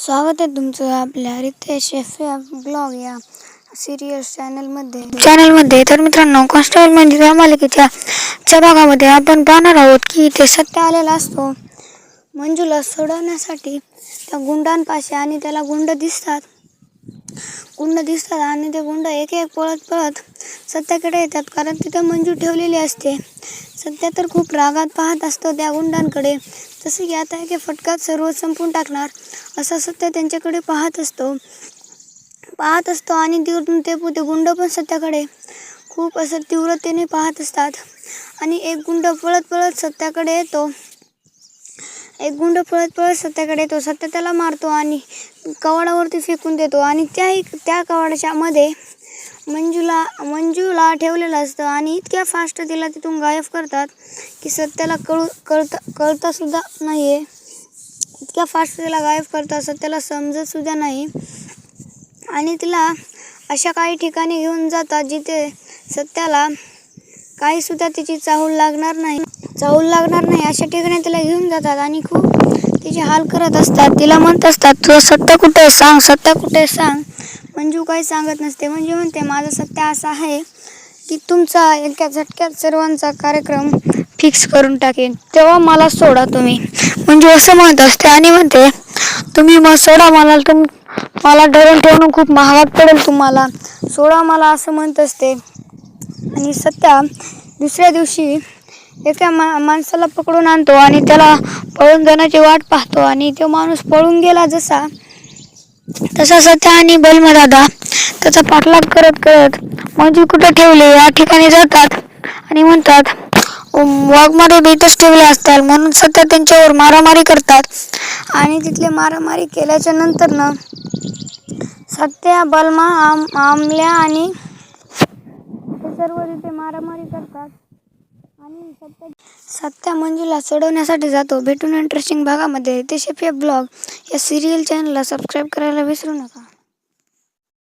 स्वागत आहे तुमचं आपल्या रितेश ब्लॉग या सिरियस चॅनलमध्ये. तर मित्रांनो, कॉन्स्टेबल मंजू या मालिकेच्या भागामध्ये आपण पाहणार आहोत की ते सत्य आलेला असतो मंजूला सोडवण्यासाठी त्या गुंडांपाशी, आणि त्याला गुंड दिसतात आणि ते गुंड एक एक पळत सत्याकडे येतात, कारण तिथे मंजू ठेवलेली असते. सत्या तर खूप रागात पाहत असतो त्या गुंडांकडे, जसं की आता एके फटक्यात सर्व संपून टाकणार असा सत्य त्यांच्याकडे पाहत असतो. आणि ते गुंड पण सत्याकडे खूप असं तीव्रतेने पाहत असतात. आणि एक गुंड पळत सत्याकडे येतो. सत्य त्याला मारतो आणि कवाडावरती फेकून देतो, आणि त्या कवाडाच्या मध्ये मंजूला ठेवलेलं असतं. आणि इतक्या फास्ट तिला तिथून गायब करतात की सत्याला कळतं सुद्धा नाहीये. इतक्या फास्ट तिला गायब करतात, सत्याला समजत सुद्धा नाही. आणि तिला अशा काही ठिकाणी घेऊन जातात जिथे सत्याला काही सुद्धा तिची चाहूल लागणार नाही. अशा ठिकाणी तिला घेऊन जातात आणि खूप तिचे हाल करत असतात. तिला म्हणत असतात, तुझं सत्य कुठे सांग. मंजू काही सांगत नसते. मंजू म्हणते, माझं सत्य असं आहे की तुमचा एका झटक्यात सर्वांचा कार्यक्रम फिक्स करून टाकेन, तेव्हा मला सोडा तुम्ही. मंजू असं म्हणत असते आणि म्हणते, तुम्ही मग सोडा मला धरून ठेवणं खूप महागात पडेल, तुम्हाला सोडा मला, असं म्हणत असते. आणि सत्या दुसऱ्या दिवशी एका माणसाला पकडून आणतो आणि त्याला पळून जाण्याची वाट पाहतो. आणि तो माणूस पळून गेला तसा सत्या आणि बलमा दादा त्याचा पाठलाग करत मंजू कुठे ठेवले या ठिकाणी जातात आणि म्हणतात, वाघमारे इथंच ठेवले असतात. म्हणून सत्या त्यांच्यावर मारामारी करतात. आणि तिथले मारामारी केल्याच्या नंतर सत्या, बलमा, आमल्या आणि सर्व तिथे मारामारी करतात. आणि सत्या मंजूला सोडवण्यासाठी जातो. भेटून इंटरेस्टिंग भागामध्ये. रितेश ब्लॉग या सिरियल चॅनलला सबस्क्राईब करायला विसरू नका.